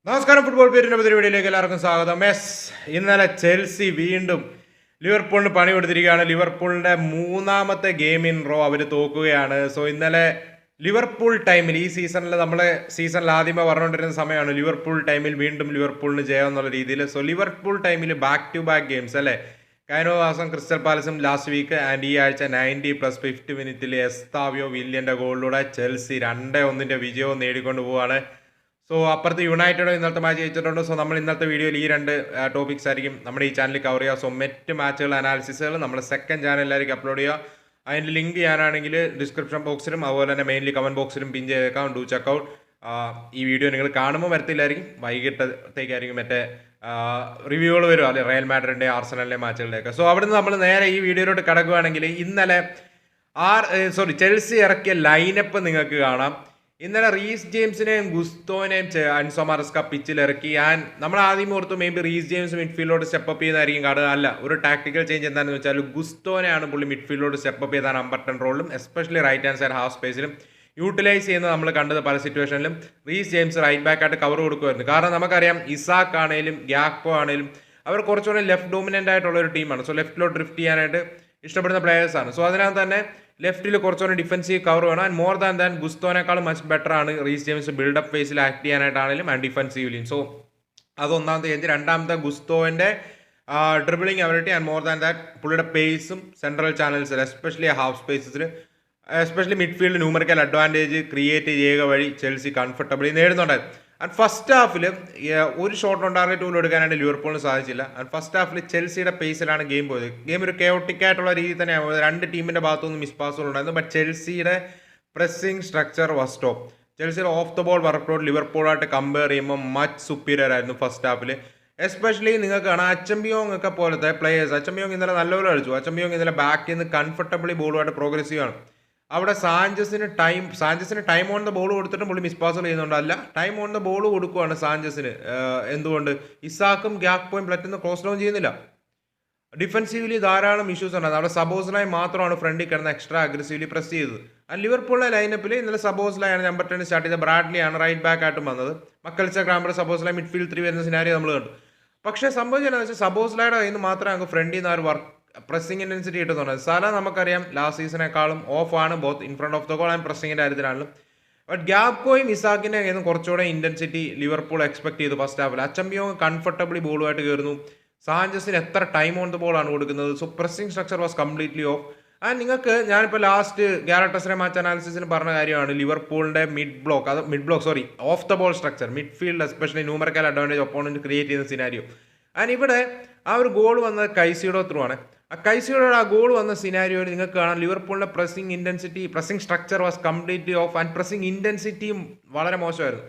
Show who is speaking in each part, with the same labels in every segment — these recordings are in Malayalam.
Speaker 1: നമസ്കാരം. ഫുട്ബോൾ പേരിൻ്റെ പുതിയ വീഡിയോയിലേക്ക് എല്ലാവർക്കും സ്വാഗതം. ഇന്നലെ ചെൽസി വീണ്ടും ലിവർപൂളിന് പണി കൊടുത്തിരിക്കുകയാണ്. ലിവർപൂളിൻ്റെ മൂന്നാമത്തെ ഗെയിം ഇൻ റോ അവർ തോക്കുകയാണ്. സോ ഇന്നലെ ലിവർപൂൾ ടൈമിൽ ഈ സീസണിൽ സീസണിൽ ആദ്യമേ പറഞ്ഞുകൊണ്ടിരുന്ന സമയമാണ് ലിവർപൂൾ ടൈമിൽ വീണ്ടും ലിവർപൂളിന് ജയം എന്നുള്ള രീതിയിൽ. സോ ലിവർപൂൾ ടൈമിൽ ബാക്ക് ടു ബാക്ക് ഗെയിംസ് അല്ലേ, കഴിഞ്ഞ ദിവസം ക്രിസ്റ്റൽ പാലസും ലാസ്റ്റ് വീക്ക് ആൻഡ് ഈ ആഴ്ച 90+50 മിനിറ്റിൽ എസ്താവിയോ വില്യൻ്റെ ഗോളിലൂടെ ചെൽസി 2-1 വിജയവും നേടിക്കൊണ്ട് പോവുകയാണ്. സോ അപ്പുറത്ത് യുണൈറ്റഡ് ഇന്നത്തെ മാച്ച് ജയിച്ചിട്ടുണ്ട്. സോ നമ്മൾ ഇന്നത്തെ വീഡിയോയിൽ ഈ രണ്ട് ടോപ്പിക്സ് ആയിരിക്കും നമ്മുടെ ഈ ചാനലിൽ കവർ ചെയ്യുക. സോ മറ്റ് മാച്ചുകളുടെ അനാലിസിസുകൾ നമ്മൾ സെക്കൻഡ് ചാനലിലായിരിക്കും അപ്ലോഡ് ചെയ്യുക. അതിൻ്റെ ലിങ്ക് ചെയ്യാനാണെങ്കിൽ ഡിസ്ക്രിപ്ഷൻ ബോക്സിലും അതുപോലെ തന്നെ മെയിൻലി കമൻറ്റ് ബോക്സിലും പിൻ ചെയ്തേക്കാം. Do checkout. ഈ വീഡിയോ നിങ്ങൾ കാണുമ്പോൾ വരത്തില്ലായിരിക്കും, വൈകിട്ടത്തേക്കായിരിക്കും മറ്റേ റിവ്യൂകൾ വരും അല്ലെ റയൽ മാഡ്രിഡിൻ്റെ ആർസണലിൻ്റെ മാച്ചുകളിലേക്ക്. സോ അവിടുന്ന് നമ്മൾ നേരെ ഈ വീഡിയോയിലോട്ട് കിടക്കുകയാണെങ്കിൽ ഇന്നലെ ചെൽസി ഇറക്കിയ ലൈനപ്പ് നിങ്ങൾക്ക് കാണാം. ഇന്നലെ റീസ് ജെയിംസിനെയും ഗുസ്തോനെയും അൻസോ മറസ്ക പിച്ചിലിറക്കി. നമ്മൾ ആദ്യം ഓർത്തു മേ ബി റീസ് ജെയിംസ് മിഡ്ഫീൽഡോട് സ്റ്റെപ്പ് ചെയ്യുന്നതായിരിക്കും കാണുക. അല്ല, ഒരു ടാക്ടിക്കൽ ചേഞ്ച് എന്താണെന്ന് വെച്ചാൽ ഗുസ്തോനെയാണ് പുള്ളി മിഡ്ഫീൽഡോട് സ്റ്റെപ്പ് ചെയ്ത നമ്പർ 10 റോളിലും especially right hand side half സ്പേസിലും യൂട്ടിലൈസ് ചെയ്യുന്നത് നമ്മൾ കണ്ടത്. പല സിറ്റുവേഷനിലും റീസ് ജെയിംസ് റൈറ്റ് ബാക്ക് ആയിട്ട് കവർ കൊടുക്കുമായിരുന്നു. കാരണം നമുക്കറിയാം ഇസാക്ക് ആണെങ്കിലും ഗ്യാക്പോ ആണെങ്കിലും അവർ കുറച്ചുകൂടെ ലെഫ്റ്റ് ഡോമിനൻ്റ് ആയിട്ടുള്ള ഒരു ടീമാണ്. സോ ലെഫ്റ്റിലോട്ട് ഡ്രിഫ്റ്റ് ചെയ്യാനായിട്ട് ഇഷ്ടപ്പെടുന്ന പ്ലേയേഴ്സാണ്. സോ അതിനകത്ത് തന്നെ ലെഫ്റ്റിൽ കുറച്ചുകൂടി ഡിഫൻസീവ് കവർ വേണം. ആൻഡ് മോർ ദാൻ ഗുസ്തോനേക്കാളും മച്ച് ബെറ്റർ ആണ് റീസ് ജെയിംസ് ബിൽഡപ്പ് ഫേസിൽ ആക്ട് ചെയ്യാനായിട്ടാണെങ്കിലും ആൻഡ് ഡിഫൻസീവ്ലിയും. സോ അത് ഒന്നാമത്തെ ചേഞ്ച്. രണ്ടാമത്തെ ഗുസ്തോൻ്റെ dribbling ability and more than that പുള്ളിയുടെ പേസും സെൻട്രൽ ചാനൽസിൽ എസ്പെഷ്യലി ഹാഫ് സ്പേസസിൽ especially midfield numerical advantage create ചെയ്യുക വഴി ചെൽസി കംഫർട്ടബിളി നേടുന്നുണ്ടായിരുന്നു. ആൻഡ് ഫസ്റ്റ് ഹാഫിൽ ഒരു ഷോട്ട് ഓൺ ടാർഗറ്റ് പോലും എടുക്കാനായിട്ട് ലിവർപൂളിന് സാധിച്ചില്ല. ആൻഡ് ഫസ്റ്റ് ഹാഫിൽ ചെൽസിയുടെ പേസിലാണ് ഗെയിം പോയത്. ഗെയിം ഒരു കെയോട്ടിക് ആയിട്ടുള്ള രീതിയിൽ തന്നെയാണ് പോയത്. രണ്ട് ടീമിൻ്റെ ഭാഗത്തുനിന്ന് മിസ് പാസുകൾ ഉണ്ടായിരുന്നു. ബട്ട് ചെൽസിയുടെ പ്രസ്സിംഗ് സ്ട്രക്ചർ വാസ് ടോപ്പ്. ചെൽസിയുടെ off the ball workload ലിവർപൂളായിട്ട് കമ്പയർ ചെയ്യുമ്പോൾ മച്ച് സുപ്പീരിയർ ആയിരുന്നു ഫസ്റ്റ് ഹാഫിൽ. എസ്പെഷ്യലി നിങ്ങൾക്ക് കാണാം അച്ചംബിയോങ് ഒക്കെ പോലത്തെ പ്ലേയേഴ്സ്. അച്ചംബിയോങ് ഇന്നലെ നല്ലപോലെ കളിച്ചു. അച്ചംബിയോങ് ഇന്നലെ ബാക്കിൽ നിന്ന് കംഫർട്ടബിളി ബോളുമായിട്ട് പ്രോഗ്രസീവ് ആണ്. അവിടെ സാഞ്ചസിന് ടൈം ഓൺ ദ ബോൾ കൊടുത്തിട്ടും പുള്ളി മിസ് പാസുകൾ ചെയ്യുന്നുണ്ടല്ല, ടൈം ഓൺ ദ ബോൾ കൊടുക്കുവാണ് സാഞ്ചസിന്. എന്തുകൊണ്ട് ഇസാക്കും ഗ്യാക്പോയും പ്ലറ്റിന്ന് ക്രോസ് ഡൗൺ ചെയ്യുന്നില്ല. ഡിഫൻസീവ്ലി ധാരാളം ഇഷ്യൂസ് ഉണ്ടായിരുന്നു. അവിടെ സബോസ്ലായി മാത്രമാണ് ഫ്രണ്ടിൽ കിടന്ന് എക്സ്ട്രാ അഗ്രസീവ്ലി പ്രസ് ചെയ്തത്. ആൻഡ് ലിവർപൂളിലെ ലൈനപ്പിൽ ഇന്നലെ സബോസ്ലായാണ് നമ്പർ 10 സ്റ്റാർട്ട് ചെയ്തത്. ബ്രാഡ്ലിയാണ് റൈറ്റ് ബാക്ക് ആയിട്ടും വന്നത്. മക്കൽച്ച ക്രാമ്പർ സബോസ്ലായി മിഡ്ഫീൽഡ് 3 വരുന്ന സിനാരിയോ നമ്മൾ കണ്ടു. പക്ഷേ സംഭവിച്ചത് എന്താണെന്ന് വെച്ചാൽ സബോസ്ലായുടെ കയ്യിൽ നിന്ന് മാത്രമേ അങ്ങ് ഫ്രണ്ടിൽ നിന്ന് ആ ഒരു പ്രസ്സിംഗ് ഇൻറ്റൻസിറ്റി കിട്ടുന്നുണ്ട്. സല നമുക്കറിയാം ലാസ്റ്റ് സീസണേക്കാളും ഓഫാണ് both in front of the goal and പ്രസ്സിങ്ങിൻ്റെ കാര്യത്തിലാണെങ്കിലും. ബട്ട് ഗ്യാപ്കോയും ഇസാക്കിൻ്റെ കയ്യിൽ നിന്ന് കുറച്ചുകൂടെ ഇൻറ്റൻസിറ്റി ലിവർപൂൾ എക്സ്പെക്ട് ചെയ്തു ഫസ്റ്റ് ഹാഫിൽ. അച്ചംബിയോ കംഫർട്ടബിളി ബോളുമായിട്ട് കയറുന്നു. സാഞ്ചസിന് എത്ര ടൈം ഓൺ ദ ബോളാണ് കൊടുക്കുന്നത്. So pressing structure was completely off. And നിങ്ങൾക്ക് ഞാനിപ്പോൾ ലാസ്റ്റ് ഗാലക്ടസിനെ മാച്ച് അനാലിസിസിന് പറഞ്ഞ കാര്യമാണ് ലിവർപൂളിൻ്റെ off the ball structure midfield especially numerical advantage opponent create ചെയ്യുന്ന സിനാരിയോ. ആൻഡ് ഇവിടെ ആ ഒരു ഗോൾ വന്നത് കൈസിഡോ ത്രൂ ആണ്. ആ കൈസിഡോയുടെ ആ ഗോൾ വന്ന സിനാരിയോയിൽ നിങ്ങൾക്ക് കാണാം ലിവർപൂളിൻ്റെ pressing structure was completely off and pressing ഇൻറ്റൻസിറ്റിയും വളരെ മോശമായിരുന്നു.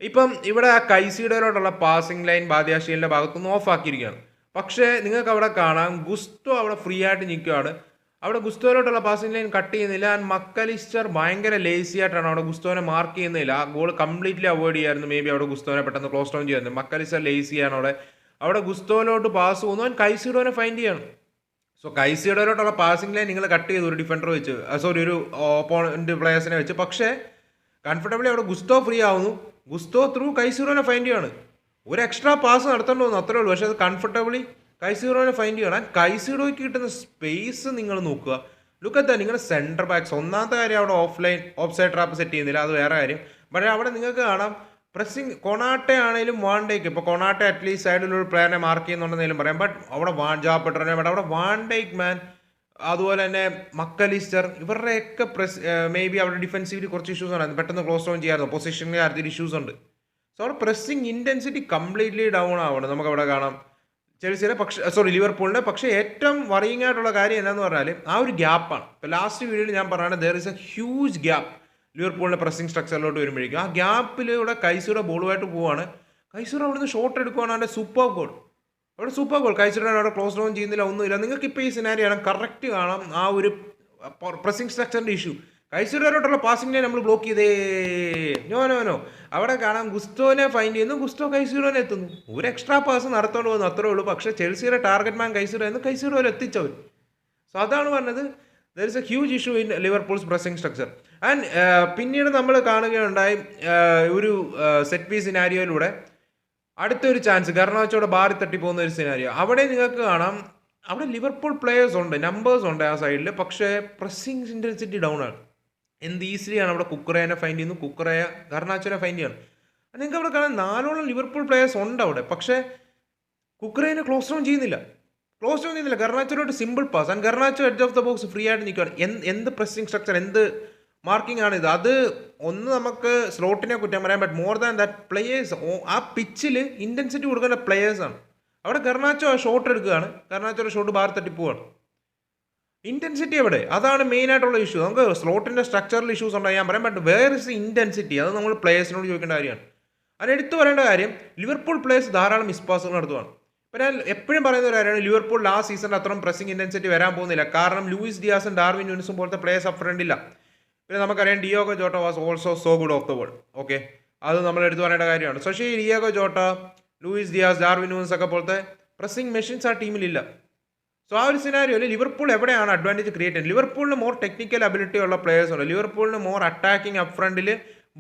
Speaker 1: ഇപ്പം ഇവിടെ ആ കൈസിഡോയിലോട്ടുള്ള പാസിംഗ് ലൈൻ ബാദ്യാഷീലിൻ്റെ ഭാഗത്തുനിന്ന് ഓഫ് ആക്കിയിരിക്കുകയാണ്. പക്ഷേ നിങ്ങൾക്ക് അവിടെ കാണാം ഗുസ്തോ അവിടെ ഫ്രീ ആയിട്ട് നിൽക്കുകയാണ്. അവിടെ ഗുസ്തോയിലോട്ടുള്ള പാസിംഗ് ലൈൻ കട്ട് ചെയ്യുന്നില്ല. ആൻഡ് മക്കലിസ്റ്റർ ഭയങ്കര ലേസി ആയിട്ടാണ് അവിടെ ഗുസ്തോനെ മാർക്ക് ചെയ്യുന്നില്ല. ആ ഗോൾ കംപ്ലീറ്റ്ലി അവോയ്ഡ് ചെയ്യായിരുന്നു. മേ ബി അവിടെ ഗുസ്തോനെ പെട്ടെന്ന് ക്ലോസ് ഡൗൺ ചെയ്യായിരുന്നു. മക്കലിസ്റ്റർ ലേസിയാണ് അവിടെ ഗുസ്തോയിലോട്ട് പാസ് പോകുന്നു. ആൻഡ് കൈസിഡോനെ ഫൈൻഡ് ചെയ്യണം. സോ കൈസിഡോയിലോട്ടുള്ള പാസിംഗ് ലൈൻ നിങ്ങൾ കട്ട് ചെയ്തു ഒരു ഡിഫൻഡർ വെച്ച്, ഒരു ഓപ്പോണന്റ് പ്ലേയേഴ്സിനെ വെച്ച്. പക്ഷേ കംഫർട്ടബിളി അവിടെ ഗുസ്തോ ഫ്രീ ആവുന്നു. ഗുസ്തോ ത്രൂ കൈസിഡോനെ ഫൈൻഡ് ചെയ്യാണ്. ഒരു എക്സ്ട്രാ പാസ് നടത്തേണ്ടി വന്നു, അത്രേ ഉള്ളൂ. പക്ഷേ അത് കംഫർട്ടബിളി കൈസിഡോനെ ഫൈൻഡ് ചെയ്യണം. കൈസിഡോയ്ക്ക് കിട്ടുന്ന സ്പേസ് നിങ്ങൾ നോക്കുക. ലുക്കത്ത നിങ്ങളുടെ സെൻറ്റർ ബാക്സ് ഒന്നാമത്തെ കാര്യം അവിടെ ഓഫ് സൈഡ് ട്രാപ്പ് സെറ്റ് ചെയ്യുന്നില്ല, അത് വേറെ കാര്യം. പക്ഷേ അവിടെ നിങ്ങൾക്ക് കാണാം പ്രസ്സിങ് കൊണാട്ടെ ആണെങ്കിലും വാൻഡേക്ക്. ഇപ്പോൾ കൊണാട്ടെ അറ്റ്ലീസ്റ്റ് സൈഡിലൊരു പ്ലെയറിനെ മാർക്ക് ചെയ്യുന്നുണ്ടെന്നേലും പറയാം. ബട്ട് അവിടെ അവിടെ വാൻഡേക്ക് മാൻ, അതുപോലെ തന്നെ മക്കലിസ്റ്റർ, ഇവരുടെയൊക്കെ മേ ബി അവിടെ ഡിഫൻസീവ്ലി കുറച്ച് ഇഷ്യൂസ് ഉണ്ടായിരുന്നു. പെട്ടെന്ന് ക്ലോസ് ഡൗൺ ചെയ്യാമായിരുന്നു. പൊസിഷനിൽ കാര്യത്തിൽ ഇഷ്യൂസ് ഉണ്ട്. സോ അവിടെ പ്രസ്സിങ് ഇൻറ്റൻസിറ്റി കംപ്ലീറ്റ്ലി ഡൗൺ ആവണം. നമുക്കവിടെ കാണാം ചെൽസിയുടെ ലിവർപൂളിൻ്റെ. പക്ഷേ ഏറ്റവും വറിയിങ് ആയിട്ടുള്ള കാര്യം എന്താണെന്ന് പറഞ്ഞാൽ ആ ഒരു ഗ്യാപ്പാണ്. ഇപ്പോൾ ലാസ്റ്റ് വീഡിയോയിൽ ഞാൻ പറയുകയാണ് there is a huge gap ലിവർപൂളിൻ്റെ പ്രസ്സിംഗ് സ്ട്രക്ചറിലോട്ട് വരുമ്പോഴേക്കും. ആ ഗ്യാപ്പിലൂടെ കൈസിഡോ ബോളുമായിട്ട് പോവാണ്. കൈസിഡോ അവിടെ നിന്ന് ഷോട്ട് എടുക്കുവാണ്. അവിടെ സൂപ്പർ ഗോൾ. കൈസിഡോ അവിടെ ക്ലോസ് ഡൗൺ ചെയ്യുന്നില്ല, ഒന്നുമില്ല. നിങ്ങൾക്ക് ഇപ്പോൾ ഈ സിനാരിയാണ് കറക്റ്റ് കാണാം ആ ഒരു പ്രസ്സിംഗ് സ്ട്രക്ചറിൻ്റെ ഇഷ്യൂ. കൈസിഡോയിലോട്ടുള്ള പാസിംഗ് ലൈൻ നമ്മൾ ബ്ലോക്ക് ചെയ്തേ നോ അവിടെ കാണാം ഗുസ്തോനെ ഫൈൻഡ് ചെയ്യുന്നു. ഗുസ്തോ കൈസിഡോനെ എത്തുന്നു. ഒരു എക്സ്ട്രാ പാസ് നടത്തോണ്ട് പോകുന്നു, അത്രേ ഉള്ളൂ. പക്ഷേ ചെൽസിയുടെ ടാർഗറ്റ് മാൻ കൈസിഡോ എന്ന് കൈസിഡോയിൽ എത്തിച്ചവർ. സോ അതാണ് പറഞ്ഞത് there is a huge issue in Liverpool's pressing structure. And പിന്നീട് നമ്മൾ കാണുകയുണ്ടായി ഒരു സെറ്റ് പീസ് സിനാരിയോയിലൂടെ അടുത്തൊരു ചാൻസ് ഗർണാച്ചോയുടെ ബാറി തട്ടിപ്പോകുന്ന ഒരു സിനാരിയോ അവിടെ നിങ്ങൾക്ക് കാണാം. അവിടെ ലിവർപൂൾ പ്ലേയേഴ്സ് ഉണ്ട്, നമ്പേഴ്സ് ഉണ്ട് ആ സൈഡിൽ, പക്ഷേ പ്രസ്സിങ് ഇൻറ്റൻസിറ്റി ഡൗൺ ആണ്. എന്ത് ഈസിലിയാണ് അവിടെ കുക്കറേനെ ഫൈൻഡ് ചെയ്യുന്നു, കുക്കറയ ഗർണാച്ചോനെ ഫൈൻഡ് ചെയ്യണം. നിങ്ങൾക്ക് അവിടെ കാണാൻ 4 ലിവർപൂൾ പ്ലേയേഴ്സ് ഉണ്ട് അവിടെ, പക്ഷേ കുക്കറേനെ ക്ലോസ് ഡൗൺ ചെയ്യുന്നില്ല. ഗർണാച്ചോയുടെ simple pass and Garnacho edge of the box free ആയിട്ട് നിൽക്കുകയാണ്. എന്ത് പ്രസ്സിങ് സ്ട്രക്ചർ, എന്ത് മാർക്കിംഗ് ആണ് ഇത്? അത് ഒന്ന് നമുക്ക് സ്ലോട്ടിനെ കുറ്റം പറയാം, but more than that players ആ പിച്ചിൽ ഇൻറ്റൻസിറ്റി കൊടുക്കേണ്ട പ്ലേയേഴ്സാണ്. അവിടെ ഗർണാച്ചോ ഷോട്ട് എടുക്കുകയാണ്, ഗർണാച്ചോയുടെ ഷോട്ട് ബാർ തട്ടിപ്പോവാണ്. ഇൻറ്റൻസിറ്റി എവിടെ? അതാണ് മെയിൻ ആയിട്ടുള്ള ഇഷ്യൂ. നമുക്ക് സ്ലോട്ടിൻ്റെ സ്ട്രക്ചറൽ ഇഷ്യൂസ് ഉണ്ടായി ഞാൻ പറയാം, ബട്ട് വേർ ഇസ് ഇൻറ്റൻസിറ്റി? അത് നമ്മൾ പ്ലേയേഴ്സിനോട് ചോദിക്കേണ്ട കാര്യമാണ്. അത് എടുത്തു പറയേണ്ട കാര്യം, ലിവർപൂൾ പ്ലേയേഴ്സ് ധാരാളം മിസ്പാസുകൾ നടത്തുവാണ്. ഇപ്പം ഞാൻ എപ്പോഴും പറയുന്ന ഒരു കാര്യമാണ്, ലിവർപൂൾ ലാസ്റ്റ് സീസണിൽ അത്രയും പ്രസ്സിംഗ് ഇൻറ്റൻസിറ്റി വരാൻ പോകുന്നില്ല. കാരണം ലൂയിസ് ഡിയാസും ഡാർവിൻ ന്യൂനസും പോലത്തെ പ്ലേയേഴ്സ് അപ്പ് ഫ്രണ്ട് ഇല്ല. പിന്നെ നമുക്കറിയാം Diogo Jota was also so good of the world. Okay, അത് നമ്മൾ എടുത്തു പറയേണ്ട കാര്യമാണ്. പക്ഷേ ഈ Diogo Jota, Luis Diaz, Darwin Nunez ഒക്കെ പോലത്തെ പ്രസ്സിംഗ് മെഷീൻസ് ആ ടീമിലില്ല. സോ ആ ഒരു സിനാരിയോയിൽ ലിവർപൂൾ എവിടെയാണ് അഡ്വാൻറ്റേജ് ക്രിയേറ്റ് ചെയ്യുന്നത്? ലിവർപൂളിന് മോർ ടെക്നിക്കൽ അബിലിറ്റി ഉള്ള പ്ലേയേഴ്സ് ഉണ്ട്, ലിവർപൂളിന് മോർ അറ്റാക്കിംഗ് അപ്പ് ഫ്രണ്ടിൽ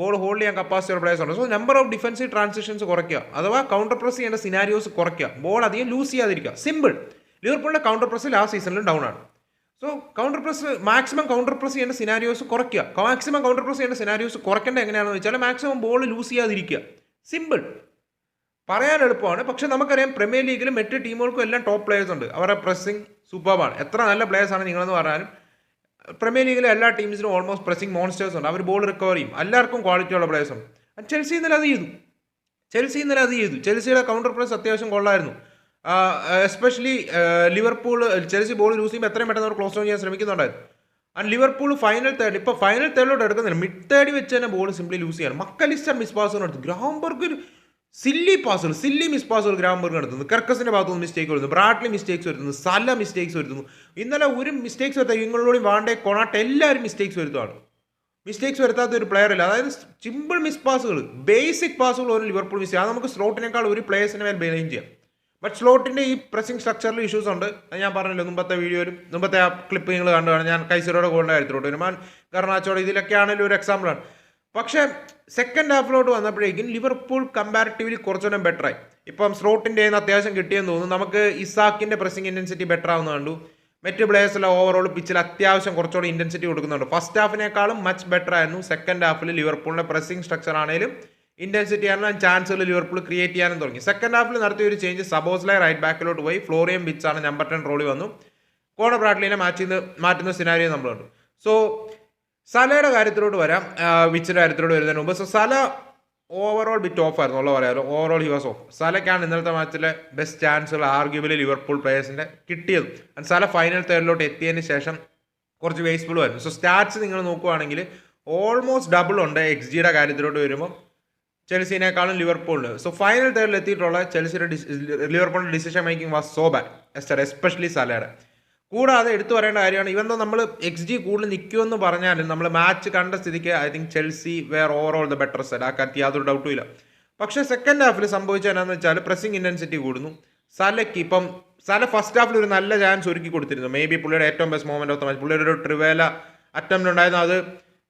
Speaker 1: ബോൾ ഹോൾഡ് ചെയ്യാൻ കപ്പാസിറ്റി ഉള്ള പ്ലേയേഴ്സ് ഉണ്ട്. So number of defensive transitions കുറയ്ക്കുക, അഥവാ കൗണ്ടർ പ്രസ് ചെയ്യേണ്ട സിനാരിയോസ് കുറയ്ക്കുക, ബോൾ അധികം ലൂസ് ചെയ്യാതിരിക്കുക. സിമ്പിൾ. ലിവർപൂളിന്റെ കൗണ്ടർ പ്രസ് ആ സീസണിലും ഡൗൺ ആണ്. So counter press maximum counter press ചെയ്യേണ്ട സിനാരിയോസ് കുറയ്ക്കുക. മാക്സിമം കൗണ്ടർ പ്രസ് ചെയ്യേണ്ട സിനാരിയോസ് കുറയ്ക്കേണ്ട എങ്ങനെയാണെന്ന് വെച്ചാൽ മാക്സിമം ബോൾ ലൂസ് ചെയ്യാതിരിക്കുക. സിമ്പിൾ. പറയാൻ എളുപ്പമാണ്, പക്ഷെ നമുക്കറിയാം പ്രീമിയർ ലീഗിൽ മറ്റ് ടീമുകൾക്കും എല്ലാം ടോപ്പ് പ്ലേയേഴ്സ് ഉണ്ട്. അവരുടെ പ്രസ്സിംഗ് സൂപ്പർബാണ്. എത്ര നല്ല പ്ലേയേഴ്സ് ആണ് നിങ്ങളെന്ന് പറഞ്ഞാലും പ്രീമിയർ ലീഗിലെ എല്ലാ ടീംസിനും ഓൾമോസ്റ്റ് പ്രസ്സിംഗ് മോൺസ്റ്റേഴ്സ് ഉണ്ട്. അവർ ബോൾ റിക്കവർ ചെയ്യും. എല്ലാവർക്കും ക്വാളിറ്റി ഉള്ള പ്ലേയേഴ്സ് ഉണ്ട്. ചെൽസി ഇന്നലെ അത് ചെയ്തു. ചെൽസിയുടെ കൗണ്ടർ പ്രസ് അത്യാവശ്യം കൊള്ളായിരുന്നു. Especially Liverpool Chelsea ball loose ചെയ്യുമ്പോൾ എത്രയും പെട്ടെന്ന് അവർ ക്ലോസ് ഡൗൺ ചെയ്യാൻ ശ്രമിക്കുന്നുണ്ടായിരുന്നു. ആൻഡ് ലിവർപൂൾ ഫൈനൽ തേർഡ്, ഇപ്പോൾ ഫൈനൽ തേർഡിലോട്ട് എടുക്കുന്നില്ല, മിഡ് തേർഡ് വെച്ച് തന്നെ ബോൾ സിംപ്ലി ലൂസ് ചെയ്യണം. മക്കലിസ്റ്റർ മിസ് പാസുകൾ എടുത്തു, ഗ്രാംബർഗ് സില്ലി മിസ് പാസുകൾ ഗ്രാംബർഗ് നടത്തുന്നു, കർക്കസിന്റെ ഭാഗത്തുനിന്ന് മിസ്റ്റേക്ക് വരുന്നു, ബ്രാഡ്ലി മിസ്റ്റേക്സ് വരുത്തുന്നു, സല മിസ്റ്റേക്സ് വരുത്തുന്നു. ഇന്നലെ ഒരു മിസ്റ്റേക്സ് വരുത്താൻ ഇങ്ങളോടും വാണ്ടേ കൊണാട്ട് എല്ലാവരും മിസ്റ്റേക്സ് വരുത്തുകയാണ്. മിസ്റ്റേക്സ് വരുത്താത്ത ഒരു പ്ലെയർ ഇല്ല. അതായത് സിമ്പിൾ മിസ് പാസുകൾ, ബേസിക് പാസുകൾ ഒരു ലിവർപൂൾ മിസ് ചെയ്യാം. അത് നമുക്ക് സ്ലോട്ടിനേക്കാൾ ഒരു പ്ലേയേഴ്സിനെ മേൽ ബ്ലെയിം ചെയ്യാം. ബട്ട് സ്ലോട്ടിൻ്റെ ഈ പ്രസ്സിംഗ് സ്ട്രക്ചറിൽ ഇഷ്യൂസ് ഉണ്ട്. അത് ഞാൻ പറഞ്ഞല്ലോ, മുമ്പത്തെ വീഡിയോയിലും മുമ്പത്തെ ആ ക്ലിപ്പ് നിങ്ങൾ കണ്ടുകാണ്. ഞാൻ കൈസറോടെ ഗോളിൻ്റെ കാര്യത്തിലോട്ട് വരുമാൻ ഗർണാച്ചോടെ ഇതിലൊക്കെ ആണെങ്കിലും ഒരു എക്സാമ്പിളാണ്. പക്ഷേ സെക്കൻഡ് ഹാഫിലോട്ട് വന്നപ്പോഴേക്കും ലിവർപൂൾ കമ്പാരിറ്റീവ്ലി കുറച്ചുകൂടെ ബെറ്ററായി. ഇപ്പം സ്ലോട്ടിൻ്റെ അത്യാവശ്യം കിട്ടിയെന്ന് തോന്നുന്നു. നമുക്ക് ഇസാക്കിൻ്റെ പ്രസ്സിംഗ് ഇൻറ്റൻസിറ്റി ബെറ്റർ ആവുന്ന കണ്ടു. മറ്റ് പ്ലേയേഴ്സിലെ ഓവറോൾ പിച്ചിൽ അത്യാവശ്യം കുറച്ചുകൂടി ഇൻറ്റൻസിറ്റി കൊടുക്കുന്നുണ്ട്. ഫസ്റ്റ് ഹാഫിനേക്കാളും മച്ച് ബെറ്റർ ആയിരുന്നു സെക്കൻഡ് ഹാഫിൽ ലിവർപൂളിൻ്റെ പ്രസ്സിംഗ് സ്ട്രക്ചർ ആണെങ്കിലും ഇൻറ്റൻസിറ്റി ആണെങ്കിലും ചാൻസുകൾ ലിവർപൂൾ ക്രിയേറ്റ് ചെയ്യാനും തുടങ്ങി. സെക്കൻഡ് ഹാഫിൽ നടത്തിയ ഒരു ചേഞ്ച്, സബോസ്ലൈ റൈറ്റ് ബാക്കിലോട്ട് പോയി, ഫ്ലോറിയം ബിച്ചാണ് നമ്പർ 10 റോളിൽ വന്നു. കോണർ ബ്രാഡ്ലിനെ മാറ്റുന്ന സിനാരിയോ നമ്മൾ കണ്ടു. സോ സലയുടെ കാര്യത്തിലോട്ട് വരാം, വിച്ചിൻ്റെ കാര്യത്തിലോട്ട് വരുന്നതിന് മുമ്പ്. So Salah overall bit off ആയിരുന്നു, ഉള്ള പറയാമല്ലോ. Overall he was off. സലയ്ക്കാണ് ഇന്നലത്തെ മാച്ചിലെ ബെസ്റ്റ് ചാൻസുകൾ ആർഗ്യുബിളി ലിവർപൂൾ പ്ലേയേഴ്സിൻ്റെ കിട്ടിയത്. സല ഫൈനൽ തേർഡിലോട്ട് എത്തിയതിന് ശേഷം കുറച്ച് വേസ്റ്റ്ഫുൾ ആയിരുന്നു. സോ സ്റ്റാറ്റ്സ് നിങ്ങൾ നോക്കുവാണെങ്കിൽ ഓൾമോസ്റ്റ് ഡബിൾ ഉണ്ട് XGയുടെ കാര്യത്തിലോട്ട് വരുമ്പോൾ ചെൽസിനേക്കാളും ലിവർപൂളിന്. സോ ഫൈനൽ തേർഡിൽ എത്തിയിട്ടുള്ള ലിവർപൂളിൻ്റെ decision making was so bad especially സലയുടെ. കൂടാതെ എടുത്തു പറയേണ്ട കാര്യമാണ്, ഇവൻ നമ്മൾ XG കൂടുതൽ നിൽക്കുമെന്ന് പറഞ്ഞാലും നമ്മൾ മാച്ച് കണ്ട സ്ഥിതിക്ക് I think Chelsea were overall the better side. ആ കാര്യത്തിൽ യാതൊരു ഡൗട്ടും ഇല്ല. പക്ഷേ സെക്കൻഡ് ഹാഫിൽ സംഭവിച്ചത് എന്നാന്ന് വെച്ചാൽ പ്രസ്സിംഗ് ഇൻറ്റൻസിറ്റി കൂടുന്നു. സലയ്ക്ക് ഇപ്പം സല ഫസ്റ്റ് ഹാഫിൽ ഒരു നല്ല ചാൻസ് ഒരുക്കി കൊടുത്തിരുന്നു. മേ ബി പുള്ളിയുടെ ഏറ്റവും best moment of the match. പുള്ളിയുടെ ഒരു ട്രിവേല അറ്റംപ്റ്റ് ഉണ്ടായിരുന്നു. അത്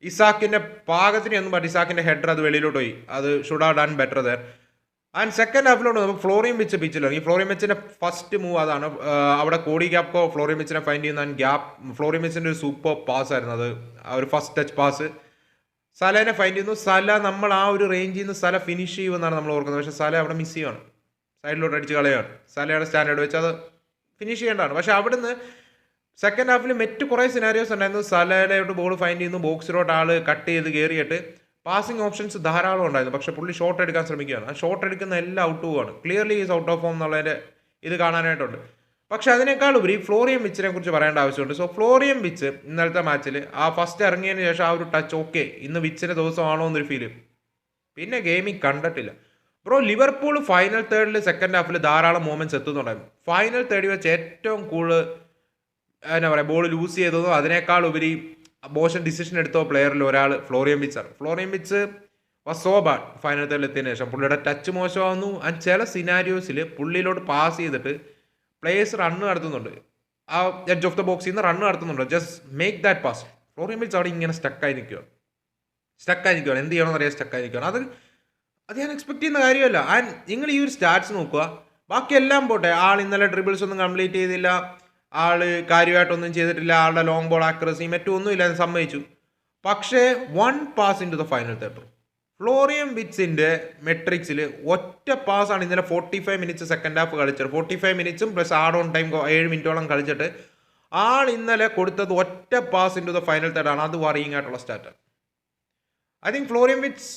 Speaker 1: ഇസാക്കിന്റെ പാകത്തിനൊന്നും പറ്റി ഇസാക്കിന്റെ ഹെഡർ അത് വെളിയിലോട്ട് പോയി. അത് should have done better there. And second ഹാഫിലോട്ട് നമുക്ക് ഫ്ലോറിയം വെച്ച് പിച്ചിലാണ്. ഈ ഫ്ലോറിയം വെച്ചിന്റെ ഫസ്റ്റ് മൂവ് അതാണ്. അവിടെ കോഡി ഗ്യാപ്കോ ഫ്ലോറിയം വെച്ചിനെ ഫൈൻഡ് ചെയ്യുന്ന ഗ്യാപ്പ്, ഫ്ലോറിയം വെച്ചിന്റെ ഒരു സൂപ്പർ പാസ് ആയിരുന്നു അത്. ഒരു ഫസ്റ്റ് ടച്ച് പാസ് സലേനെ ഫൈൻഡ് ചെയ്യുന്നു. സല നമ്മൾ ആ ഒരു റേഞ്ചിൽ നിന്ന് സല ഫിനിഷ് ചെയ്യുമെന്നാണ് നമ്മൾ ഓർക്കുന്നത്. പക്ഷേ സല അവിടെ മിസ് ചെയ്യുകയാണ്, സൈഡിലോട്ട് അടിച്ച് കളയാണ്. സലയുടെ സ്റ്റാൻഡേർഡ് വെച്ച് അത് ഫിനിഷ് ചെയ്യേണ്ടതാണ്. പക്ഷേ അവിടുന്ന് സെക്കൻഡ് ഹാഫിൽ മറ്റ് കുറേ സിനാരിയോസ് ഉണ്ടായിരുന്നു. സലയിലോട്ട് ബോൾ ഫൈൻഡ് ചെയ്യുന്നു, ബോക്സിലോട്ട് ആൾ കട്ട് ചെയ്ത് കയറിയിട്ട് പാസിംഗ് ഓപ്ഷൻസ് ധാരാളം ഉണ്ടായിരുന്നു. പക്ഷേ പുള്ളി ഷോട്ട് എടുക്കാൻ ശ്രമിക്കുകയാണ്. ആ ഷോട്ട് എടുക്കുന്ന എല്ലാം ഔട്ട് പോവുകയാണ്. Clearly is out of form എന്നുള്ളതിൻ്റെ ഇത് കാണാനായിട്ടുണ്ട്. പക്ഷെ അതിനേക്കാൾ ഉപരി ഫ്ലോറിയം വിച്ചിനെ കുറിച്ച് പറയേണ്ട ആവശ്യമുണ്ട്. സോ ഫ്ലോറിയം വിച്ച് ഇന്നലത്തെ മാച്ചിൽ ആ ഫസ്റ്റ് ഇറങ്ങിയതിന് ശേഷം ആ ഒരു ടച്ച്, ഓക്കെ ഇന്ന് വിച്ചിൻ്റെ ദിവസമാണോ എന്നൊരു ഫീല്. പിന്നെ ഗെയിമിങ് കണ്ടിട്ടില്ല ബ്രോ. ലിവർപൂൾ ഫൈനൽ തേർഡിൽ സെക്കൻഡ് ഹാഫിൽ ധാരാളം മൂമെന്റ്സ് എത്തുന്നുണ്ടായിരുന്നു. ഫൈനൽ തേർഡിൽ വെച്ച് ഏറ്റവും കൂടുതൽ എന്നാ പറയുക ബോൾ ലൂസ് ചെയ്തതോ അതിനേക്കാൾ ഉപരി മോശം ഡിസിഷൻ എടുത്തോ പ്ലെയറിൽ ഒരാൾ ഫ്ലോറിയം വിച്ചാണ്. ഫ്ലോറിയം വിച്ച് വാസ് സോ ബാഡ് ഫൈനൽ തേർഡിൽ എത്തിയതിനു ശേഷം. പുള്ളിയുടെ ടച്ച് മോശമാകുന്നു. ആൻഡ് ചില സിനാരിയോസിൽ പുള്ളിയിലോട്ട് പാസ് ചെയ്തിട്ട് പ്ലേയേഴ്സ് റണ്ണ് നടത്തുന്നുണ്ട്. ആ എഡ്ജ് ഓഫ് ദ ബോക്സിൽ നിന്ന് റണ്ണ് നടത്തുന്നുണ്ട്. Just make that pass. Florian വിച്ച് അവിടെ ഇങ്ങനെ സ്റ്റക്കായി നിൽക്കുകയാണ്. എന്ത് ചെയ്യണമെന്ന് അറിയാൻ സ്റ്റക്കായി നിൽക്കുകയാണ്. അത് അത് ഞാൻ എക്സ്പെക്ട് ചെയ്യുന്ന കാര്യമല്ല. ആൻഡ് നിങ്ങൾ ഈ ഒരു സ്റ്റാറ്റ്സ് നോക്കുക, ബാക്കിയെല്ലാം പോട്ടെ, ആൾ ഇന്നലെ ഡ്രിബിൾസ് ഒന്നും കംപ്ലീറ്റ് ചെയ്തില്ല, ആള് കാര്യമായിട്ടൊന്നും ചെയ്തിട്ടില്ല, ആളുടെ ലോങ് ബോൾ ആക്യുറസി മറ്റൊന്നും ഇല്ല എന്ന് സമ്മതിച്ചു. പക്ഷേ 1 pass into the final third. Florian വിറ്റ്സിന്റെ മെട്രിക്സിൽ ഒറ്റ പാസ്സാണ് ഇന്നലെ 45 മിനിറ്റ്സ് സെക്കൻഡ് ഹാഫ് കളിച്ചത്. 45 മിനിറ്റ്സും പ്ലസ് ആഡ് ഓൺ ടൈം 7 മിനിറ്റോളം കളിച്ചിട്ട് ആൾ ഇന്നലെ കൊടുത്തത് ഒറ്റ pass into the final third ആണ്. അത് വറിയിങ് ആയിട്ടുള്ള സ്റ്റാറ്റാണ്. I think Florian Wirtz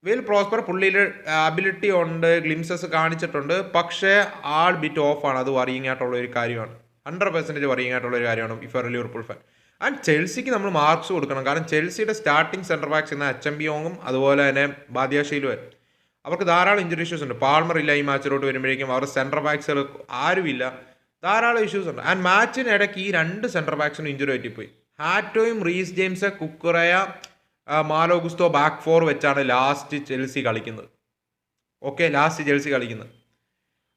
Speaker 1: will prosper. പുള്ളിയിൽ അബിലിറ്റി ഉണ്ട്, ഗ്ലിംസസ് കാണിച്ചിട്ടുണ്ട്, പക്ഷേ ആൾ ബിറ്റ് ഓഫാണ്. അത് വറിയിങ് ആയിട്ടുള്ള ഒരു കാര്യമാണ്, 100% വറിയിങ് ആയിട്ടുള്ള ഒരു കാര്യമാണ് if you are a Liverpool fan. And ചെൽസിക്ക് നമ്മൾ മാർക്സ് കൊടുക്കണം. കാരണം ചെൽസിയുടെ സ്റ്റാർട്ടിംഗ് സെൻറ്റർ ബാക്സ് എന്ന അച്ചംബിയോങ്ങും അതുപോലെ തന്നെ ബാദിയാഷയിലും അവർക്ക് ധാരാളം ഇഞ്ചുറി ഇഷ്യൂസ് ഉണ്ട്. പാൾമർ ഇല്ല ഈ മാച്ചിലോട്ട് വരുമ്പോഴേക്കും. അവരുടെ സെൻറ്റർ ബാക്സുകൾ ആരുമില്ല, ധാരാളം ഇഷ്യൂസ് ഉണ്ട്. ആൻഡ് മാച്ചിനിടയ്ക്ക് ഈ 2 സെൻറ്റർ ബാക്സിനും ഇഞ്ചുറി പറ്റിപ്പോയി. ഹാറ്റോയും Reece James, Cucurella, Malo Gusto back 4 വെച്ചാണ് ലാസ്റ്റ് ചെൽസി കളിക്കുന്നത്.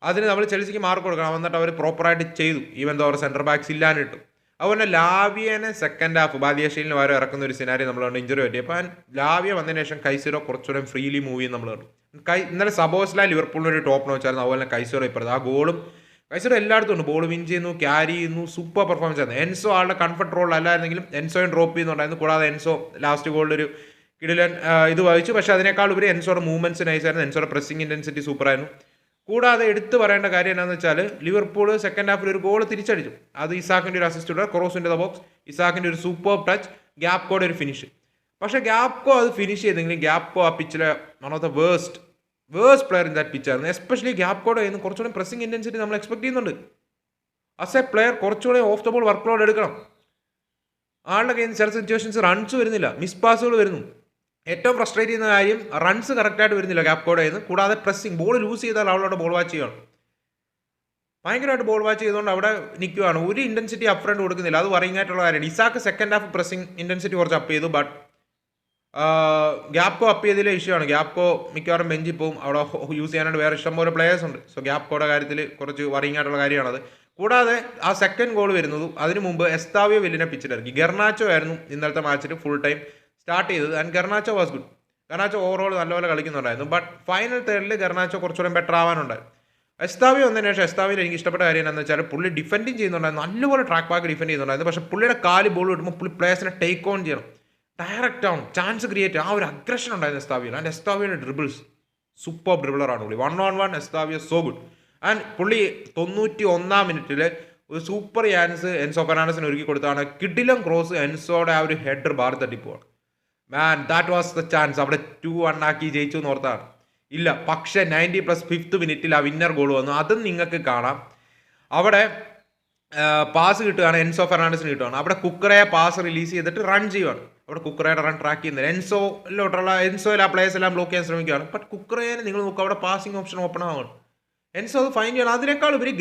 Speaker 1: അതിന് നമ്മൾ ചെൽസിക്ക് മാർക്ക് കൊടുക്കണം. എന്നിട്ട് അവർ പ്രോപ്പറായിട്ട് ചെയ്തു, ഈവൻ ദോ അവർ സെൻറ്റർ ബാക്സ് ഇല്ലാനിട്ടു. അതുപോലെ ലാവിയനെ സെക്കൻഡ് ഹാഫ് ബാദിയാഷയിലിന് വരെ ഇറക്കുന്ന ഒരു സിനാരി നമ്മൾ കണ്ടു, ഇഞ്ചുറി പറ്റി. അപ്പം ലാവിയ വന്നതിന് ശേഷം കൈസറോ കുറച്ചുകൂടെ ഫ്രീലി മൂവ് ചെയ്യും നമ്മൾ കണ്ടു. ഇന്നലെ സബോസ്ല ലിവർപൂളിന് ഒരു ടോപ്പ് നോച്ചായിരുന്നു. അതുപോലെ തന്നെ കൈസറോ ഇപ്പുറത്ത് ആ ഗോളും കൈസറോ എല്ലായിടത്തും ഉണ്ട്. ബോൾ വിൻ ചെയ്യുന്നു, ക്യാരി ചെയ്യുന്നു, സൂപ്പർ പെർഫോമൻസ് ആയിരുന്നു. എൻസോ ആളുടെ കംഫർട്ട് റോൾ അല്ലായിരുന്നെങ്കിലും എൻസോയും ഡ്രോപ്പ് ചെയ്യുന്നുണ്ടായിരുന്നു. കൂടാതെ എൻസോ ലാസ്റ്റ് ഗോളിലൊരു കിടിലൻ ഇത് വഹിച്ചു. പക്ഷേ അതിനേക്കാൾ ഉപരി എൻസോയുടെ മൂവ്മെൻറ്റ്സ് നൈസായിരുന്നു, എൻസോയുടെ പ്രസ്സിംഗ് ഇൻറ്റൻസിറ്റി സൂപ്പറായിരുന്നു. കൂടാതെ എടുത്തു പറയേണ്ട കാര്യം എന്താണെന്ന് വെച്ചാൽ ലിവർപൂൾ സെക്കൻഡ് ഹാഫിൽ ഒരു ഗോൾ തിരിച്ചടിച്ചു. അത് ഇസാക്കിൻ്റെ ഒരു assist, cross in the box, ഇസാക്കിൻ്റെ ഒരു സൂപ്പർ ടച്ച്, ഗ്യാപ്കോയുടെ ഒരു ഫിനിഷ്. പക്ഷേ ഗ്യാപ്കോ അത് ഫിനിഷ് ചെയ്തെങ്കിലും ഗ്യാപ്കോ ആ പിച്ചിലെ one of the worst player in that പിച്ചായിരുന്നു. എസ്പെഷ്യലി ഗ്യാപ്കോയുടെ കയ്യിൽ നിന്ന് കുറച്ചുകൂടി പ്രസ്സിംഗ് ഇൻറ്റൻസിറ്റി നമ്മൾ എക്സ്പെക്ട് ചെയ്യുന്നുണ്ട്. ആസ് എ പ്ലെയർ കുറച്ചുകൂടി off the ball workload എടുക്കണം. ആളുടെ കയ്യിൽ നിന്ന് ചില സിറ്റുവേഷൻസ് റൺസ് വരുന്നില്ല, മിസ് പാസുകൾ വരുന്നു. ഏറ്റവും ഫ്രസ്ട്രേറ്റ് ചെയ്യുന്ന കാര്യം റൺസ് കറക്റ്റായിട്ട് വരുന്നില്ല ഗ്യാപ്കോയുടെ കയ്യിൽ നിന്ന്. കൂടാതെ പ്രസ്സിംഗ്, ബോൾ ലൂസ് ചെയ്താൽ അവളോട് ബോൾ വാച്ച് ചെയ്യണം. ഭയങ്കരമായിട്ട് ബോൾ വാച്ച് ചെയ്തുകൊണ്ട് അവിടെ നിൽക്കുകയാണ്. ഒരു ഇൻറ്റൻസിറ്റി അപ്പ് ഫ്രണ്ട് കൊടുക്കുന്നില്ല. അത് വറിയിങ് ആയിട്ടുള്ള കാര്യമാണ്. Isaac second half pressing intensity കുറച്ച് അപ്പ് ചെയ്തു, ബട്ട് ഗ്യാപ്കോ അപ്പ് ചെയ്തതിലെ ഇഷ്യൂ ആണ്. ഗ്യാപ്കോ മിക്കവാറും ബെഞ്ചിൽ പോകും. അവിടെ യൂസ് ചെയ്യാനായിട്ട് വേറെ ഇഷ്ടംപോലെ പ്ലേയേഴ്സ് ഉണ്ട്. സോ ഗ്യാപ്കോയുടെ കാര്യത്തിൽ കുറച്ച് വറിയിങ് ആയിട്ടുള്ള കാര്യമാണത്. കൂടാതെ ആ സെക്കൻഡ് ഗോൾ വരുന്നതും അതിന് മുമ്പ് എസ്താവിയോ വില്ലിനെ പിച്ചിലിറക്കി. ഗെർനാച്ചോ ആയിരുന്നു ഇന്നലത്തെ മാച്ചിൽ ഫുൾ ടൈം സ്റ്റാർട്ട് ചെയ്തത്. And Garnacho was good. Garnacho overall നല്ലപോലെ കളിക്കുന്നുണ്ടായിരുന്നു. ബട്ട് ഫൈനൽ തേർഡിൽ ഗെർനാച്ചോ കുറച്ചുകൂടെ ബെറ്റർ ആവാനുണ്ടായിരുന്നു. എസ്താവിയോ വന്നതിന് ശേഷം എസ്താവിയിൽ എനിക്ക് ഇഷ്ടപ്പെട്ട കാര്യം എന്താണെന്ന് വെച്ചാൽ പുള്ളി ഡിഫെൻഡിങ് ചെയ്യുന്നുണ്ടായിരുന്നു, നല്ലപോലെ ട്രാക്ക് ബാക്ക് ഡിഫെൻഡ് ചെയ്യുന്നുണ്ടായിരുന്നു. പക്ഷേ പുള്ളിയുടെ കാല് ബോൾ കിട്ടുമ്പോൾ പുള്ളി പ്ലേയേഴ്സിനെ ടേക്ക് ഓൺ ചെയ്യണം, ഡയറക്റ്റ് ആവും, ചാൻസ് ക്രിയേറ്റ്, ആ ഒരു അഗ്രഷൻ ഉണ്ടായിരുന്നു എസ്താവിയിൽ. ആൻഡ് എസ്താവിയുടെ ഡ്രിബിൾസ് സൂപ്പർ ഡ്രിബിളറാണ് പുള്ളി. 1-on-1 എസ്താവിയോ so good. ആൻഡ് പുള്ളി 91-ാം മിനിറ്റിൽ ഒരു സൂപ്പർ ചാൻസ് എൻസോ ഫെർണാണ്ടസിന് ഒരുക്കി കൊടുത്താണ്. കിഡിലം ക്രോസ്, എൻസോയുടെ ആ ഒരു ഹെഡർ ബാർ തട്ടിപ്പോവാണ്. Man, that was the chance. അവിടെ 2-1 ആക്കി ജയിച്ചു എന്ന് ഓർത്താണ്. ഇല്ല, പക്ഷേ 90+5th മിനിറ്റിൽ ആ വിന്നർ ഗോൾ വന്നു. അതും നിങ്ങൾക്ക് കാണാം. അവിടെ പാസ് കിട്ടുകയാണ്, എൻസോ ഫെർണാണ്ടസിന് കിട്ടുകയാണ്. അവിടെ കുക്കറയെ പാസ് റിലീസ് ചെയ്തിട്ട് റൺ ചെയ്യുകയാണ്. അവിടെ കുക്കറയുടെ റൺ ട്രാക്ക് ചെയ്യുന്നില്ല. എൻസോയിൽ ആ പ്ലേയേഴ്സ് എല്ലാം ബ്ലോക്ക് ചെയ്യാൻ ശ്രമിക്കുകയാണ്. ബട്ട് കുക്കറേനെ നിങ്ങൾ നോക്കുക, അവിടെ പാസിംഗ് ഓപ്ഷൻ ഓപ്പൺ ആവുകയാണ്. എൻസോ അത് ഫൈൻ ചെയ്യണം. അതിനേക്കാൾ ഉപരി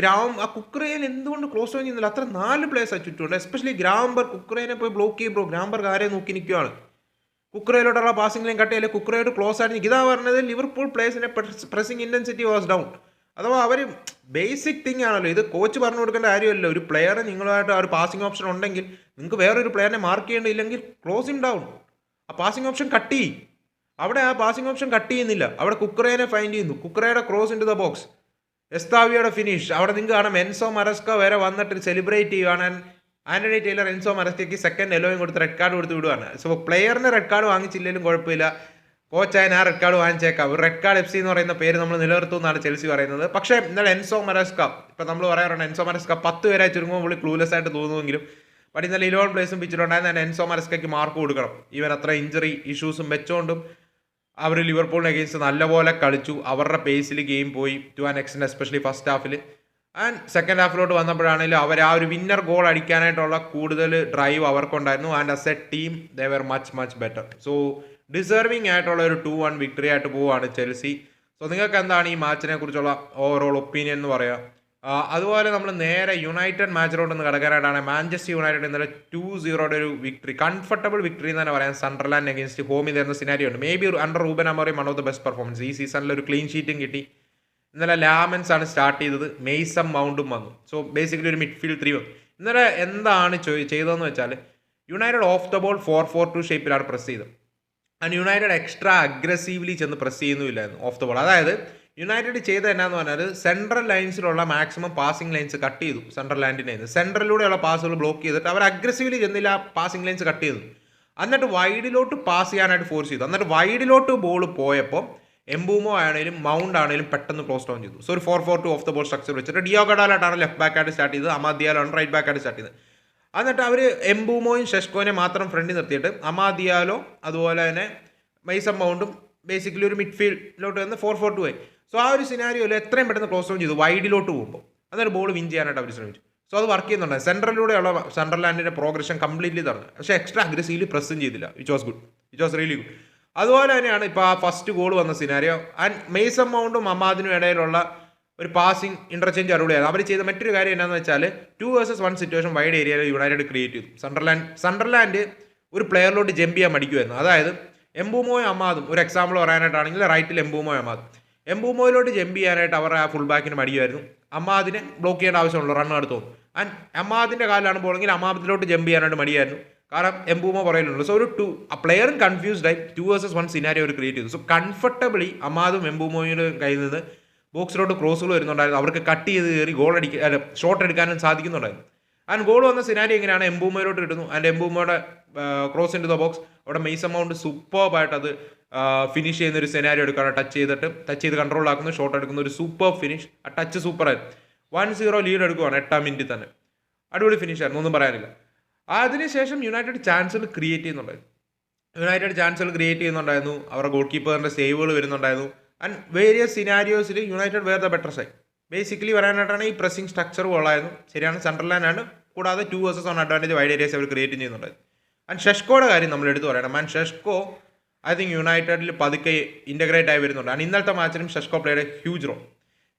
Speaker 1: ആ കുക്കറേനെ എന്തുകൊണ്ട് ക്ലോസ് ഓൺ ചെയ്യുന്നില്ല? അത്ര 4 പ്ലേയേഴ്സ് ചുറ്റുമുണ്ട്. എസ്പെഷ്യലി ഗ്രാംബർഗ് കുക്കറേനെ പോയി ബ്ലോക്ക് ചെയ്യും. ഗ്രാംബർഗ് ആരെ നോക്കി നിൽക്കുകയാണ്. കുക്കറയിലോട്ടുള്ള പാസിംഗിലും കട്ടയില്ല, കുക്കറയോട് ക്ലോസ് ആയിട്ട് നിൽക്കുക. ഇതാ പറഞ്ഞത് ലിവർപൂൾ പ്ലേയേഴ്സിന്റെ പ്രസിംഗ് ഇന്റൻസിറ്റി വാസ് ഡൗൺ. അഥവാ അവർ ബേസിക് തിങ് ആണല്ലോ ഇത്. കോച്ച് പറഞ്ഞു കൊടുക്കേണ്ട കാര്യമല്ലോ. ഒരു പ്ലെയറെ നിങ്ങളായിട്ട് ആ ഒരു പാസിംഗ് ഓപ്ഷൻ ഉണ്ടെങ്കിൽ നിങ്ങൾക്ക് വേറൊരു പ്ലെയറിനെ മാർക്ക് ചെയ്യേണ്ടിയില്ലെങ്കിൽ ക്ലോസ് ഇൻ ഡൗൺ. ആ പാസിംഗ് ഓപ്ഷൻ കട്ട് ചെയ്യും. അവിടെ ആ പാസിംഗ് ഓപ്ഷൻ കട്ട് ചെയ്യുന്നില്ല. അവിടെ കുക്കറേനെ ഫൈൻഡ് ചെയ്യുന്നു. കുക്കറയുടെ cross into the box, എസ്താവിയോയുടെ ഫിനിഷ്. അവിടെ നിങ്ങൾക്ക് കാണാം എൻസോ മറസ്ക വരെ വന്നിട്ട് സെലിബ്രേറ്റ് ചെയ്യുകയാണ്. ആന്റണി ടൈലർ എൻസോ മറസ്കയ്ക്ക് സെക്കൻഡ് യെല്ലോയും കൊടുത്ത് റെഡ് കാർഡ് കൊടുത്ത് വിടുവാണ്. സോ പ്ലെയറിന് റെഡ് കാർഡ് വാങ്ങിച്ചില്ലെങ്കിലും കുഴപ്പമില്ല, കോച്ചായൻ ആ റെഡ് കാർഡ് വാങ്ങിച്ചേക്കാം. ഒരു റെഡ് കാർഡ് FC എന്ന് പറയുന്ന പേര് നമ്മൾ നിലനിർത്തുമെന്നാണ് ചെൽസി പറയുന്നത്. പക്ഷേ ഇന്നലെ എൻസോ മറസ്ക, ഇപ്പം നമ്മൾ പറയാറുണ്ട് എൻസോ മറസ്ക 10 പേരായി ചുരുങ്ങുമ്പോൾ പുള്ളി ക്ലൂലെസ് ആയിട്ട് തോന്നുമെങ്കിലും ബട്ട് ഇന്നലെ 11 പ്ലേസും പിച്ചിട്ടുണ്ടായിരുന്നു. എൻസോ മറസ്കയ്ക്ക് മാർക്ക് കൊടുക്കണം. ഇവൻ അത്ര ഇഞ്ചറി ഇഷ്യൂസും വെച്ചുകൊണ്ടും അവർ ലിവർപൂളിന് അഗെയിൻസ്റ്റ് നല്ലപോലെ കളിച്ചു. അവരുടെ പേസിൽ ഗെയിം പോയി to an extend, especially first ഹാഫിൽ. ആൻഡ് സെക്കൻഡ് ഹാഫിലോട്ട് വന്നപ്പോഴാണെങ്കിലും അവർ ആ ഒരു വിന്നർ ഗോൾ അടിക്കാനായിട്ടുള്ള കൂടുതൽ ഡ്രൈവ് അവർക്കുണ്ടായിരുന്നു. And as a team they were much better. So deserving ആയിട്ടുള്ള ഒരു 2-1 വിക്ടറി ആയിട്ട് പോവുകയാണ് ചെൽസി. സോ നിങ്ങൾക്ക് എന്താണ് ഈ മാച്ചിനെ കുറിച്ചുള്ള ഓവറോൾ ഒപ്പീനിയൻ എന്ന് പറയുക? അതുപോലെ നമ്മൾ നേരെ യുണൈറ്റഡ് മാച്ചിലോട്ടൊന്ന് കിടക്കാനായിട്ടാണ്. മാഞ്ചസ്റ്റർ യുണൈറ്റഡ് ഇന്നലെ 2-0 ഒരു വിക്ടറി, കംഫർട്ടബിൾ വിക്ടറി എന്ന് തന്നെ പറയാം. സണ്ടർലാൻഡ് അഗേൻസ്റ്റ് ഹോമിൽ തരുന്ന സിനാരിയോ ഉണ്ട്. May be under Reuben Amorim one of the best performance. ഈ സീസണിൽ ഒരു ക്ലീൻ ഷീറ്റും കിട്ടി. ഇന്നലെ ലാമൻസ് ആണ് സ്റ്റാർട്ട് ചെയ്തത്, മെയ്സം മൗണ്ടും വന്നു. സോ ബേസിക്കലി ഒരു മിഡ്ഫീൽഡ് 3 വന്നു. ഇന്നലെ എന്താണ് ചെയ്തതെന്ന് വെച്ചാൽ യുണൈറ്റഡ് ഓഫ് ദ ബോൾ 4-4-2 ഷേപ്പിലാണ് പ്രസ് ചെയ്തത്. ആൻഡ് യുണൈറ്റഡ് എക്സ്ട്രാ അഗ്രസീവ്ലി ചെന്ന് പ്രസ് ചെയ്യുന്നുമില്ലായിരുന്നു ഓഫ് ദ ബോൾ. അതായത് യുണൈറ്റഡ് ചെയ്ത എന്നാന്ന് പറഞ്ഞാൽ സെൻട്രൽ ലൈൻസിലുള്ള മാക്സിമം പാസിംഗ് ലൈൻസ് കട്ട് ചെയ്തു. സെൻട്രൽ ലാൻഡിനെ സെൻട്രലിലൂടെയുള്ള പാസുകൾ ബ്ലോക്ക് ചെയ്തിട്ട് അവർ അഗ്രസീവ്ലി ചെന്നില്ല, പാസിംഗ് ലൈൻസ് കട്ട് ചെയ്തു. എന്നിട്ട് വൈഡിലോട്ട് പാസ് ചെയ്യാനായിട്ട് ഫോഴ്സ് ചെയ്തു. എന്നിട്ട് വൈഡിലോട്ട് ബോൾ പോയപ്പോൾ എംബൂമോ ആണെങ്കിലും മൗണ്ട് ആണെങ്കിലും പെട്ടെന്ന് ക്ലോസ് ഡൗൺ ചെയ്തു. സോ ഒരു 4-4-2 ഓഫ് ദ ബോൾ സ്ട്രക്ചർ വെച്ചിട്ട് ഡിയോഗഡാലായിട്ടാണ് ലെഫ്റ്റ് ബാക്കായിട്ട് സ്റ്റാർട്ട് ചെയ്തത്, അമാദിയാലാണ് റൈറ്റ് ബാക്കായിട്ട് സ്റ്റാർട്ട് ചെയ്തത്. എന്നിട്ട് അവർ എംബൂമോയും ഷെഷ്കോനെ മാത്രം ഫ്രണ്ടിൽ നിർത്തിയിട്ട് അമാദിയാലോ അതുപോലെ തന്നെ മൈസം മൗണ്ടും ബേസിക്കലി ഒരു മിഡ്ഫീൽഡിലോട്ട് വന്ന് 4-4-2 ആയി. സോ ആ ഒരു സിനാരിയോയിൽ എത്രയും പെട്ടെന്ന് ക്ലോസ് ഡൗൺ ചെയ്തു വൈഡിലോട്ട് പോകുമ്പോൾ. അന്നേരം ബോൾ വിൻ ചെയ്യാനായിട്ട് അവർ ശ്രമിച്ചു. സോ അത് വർക്ക് ചെയ്യുന്നുണ്ട്. സെൻട്രലിലൂടെയുള്ള സെൻട്രൽ പ്രോഗ്രഷൻ കംപ്ലീറ്റ്ലി തടഞ്ഞു. പക്ഷേ എക്സ്ട്രാ അഗ്രസീവ്ലി പ്രസ്സും ചെയ്തില്ല. It was good, it was really good. അതുപോലെ തന്നെയാണ് ഇപ്പോൾ ആ ഫസ്റ്റ് ഗോൾ വന്ന സിനാരിയോ. ആൻഡ് മെയ്സം മൗണ്ടും അമാദിനും ഇടയിലുള്ള ഒരു പാസിംഗ് ഇന്റർചേഞ്ച് അറുപടിയാണ്. അവർ ചെയ്ത മറ്റൊരു കാര്യം എന്താണെന്ന് വെച്ചാൽ 2 vs 1 സിറ്റുവേഷൻ വൈഡ് ഏരിയയിൽ യുണൈറ്റഡ് ക്രിയേറ്റ് ചെയ്തു. സണ്ടർലാൻഡ് ഒരു പ്ലെയറിലോട്ട് ജമ്പ് ചെയ്യാൻ മടിക്കുമായിരുന്നു. അതായത് എംബൂമോയും അമാദും ഒരു എക്സാമ്പിൾ പറയാനായിട്ടാണെങ്കിൽ റൈറ്റിൽ എംബൂമോയും അമാദും എംബൂമോയിലോട്ട് ജമ്പ് ചെയ്യാനായിട്ട് അവർ ആ ഫുൾ ബാക്കിന് മടിയുമായിരുന്നു. അമാദിനെ ബ്ലോക്ക് ചെയ്യേണ്ട ആവശ്യമുള്ളൂ, റൺ എടുത്തു പോകും. ആൻഡ് അമാദിൻ്റെ കാലിലാണ് പോകണമെങ്കിൽ അമാദിലോട്ട് ജമ്പ് ചെയ്യാനായിട്ട് മടിയായിരുന്നു, കാരണം എംബൂമോ പറയുന്നുള്ളൂ. സോ ഒരു ആ പ്ലെയറും കൺഫ്യൂസ്ഡ് ആയി 2 vs 1 സിനാരിയോ അവർ ക്രിയേറ്റ് ചെയ്തു. സോ കംഫർട്ടബിളി അമാദും എംബൂമോയുടെ കയ്യിൽ നിന്ന് ബോക്സിലോട്ട് ക്രോസുകൾ വരുന്നുണ്ടായിരുന്നു. അവർക്ക് കട്ട് ചെയ്ത് കയറി ഗോൾ ഷോട്ട് എടുക്കാനും സാധിക്കുന്നുണ്ടായിരുന്നു. ആൻഡ് ഗോൾ വന്ന സിനാരി എങ്ങനെയാണ് എംബൂമോയിലോട്ട് കിട്ടുന്നു. ആൻഡ് എംബൂമോയുടെ cross into the box. അവിടെ മെയ്സം മൗണ്ട് സൂപ്പർബായിട്ട് അത് ഫിനിഷ് ചെയ്യുന്ന ഒരു സിനാരി എടുക്കുകയാണ്. ടച്ച് ചെയ്ത് കൺട്രോൾ ആക്കുന്നു, ഷോട്ട് എടുക്കുന്ന ഒരു സൂപ്പർ ഫിനിഷ്. ആ ടച്ച് സൂപ്പറായിരുന്നു. 1-0 ലീഡ് എടുക്കുകയാണ് 8-ാം മിനിറ്റിൽ തന്നെ. അടിപൊളി ഫിനിഷ് ആയിരുന്നു, ഒന്നും പറയാനില്ല. അതിനുശേഷം യുണൈറ്റഡ് ചാൻസുകൾ ക്രിയേറ്റ് ചെയ്യുന്നുണ്ടായിരുന്നു. അവരുടെ ഗോൾ കീപ്പറിൻ്റെ സേവുകൾ വരുന്നുണ്ടായിരുന്നു. ആൻഡ് വേരിയസ് സിനാരിയോസിൽ United were the better side. Basically പറയാനായിട്ടാണ് ഈ പ്രസിംഗ് സ്ട്രക്ചർ കൊള്ളായിരുന്നു. ശരിയാണ്, സെൻട്രലാൻഡാണ്. കൂടാതെ 2 vs 1 അഡ്വാൻറ്റേജ് വൈഡ് ഏരിയസ് അവർ ക്രിയേറ്റ് ചെയ്യുന്നുണ്ടായിരുന്നു. ആൻഡ് ഷെഷ്കോയുടെ കാര്യം നമ്മൾ എടുത്ത് പറയണം. ആൻഡ് ഷെഷ്കോ ഐ തിങ്ക് യുണൈറ്റഡിൽ പതുക്കെ ഇൻ്റഗ്രേറ്റ് ആയി വരുന്നുണ്ട്. ആൻഡ് ഇന്നലത്തെ മാച്ചിലും ഷെഷ്കോ പ്ലേയുടെ ഹ്യൂജ് റോൾ.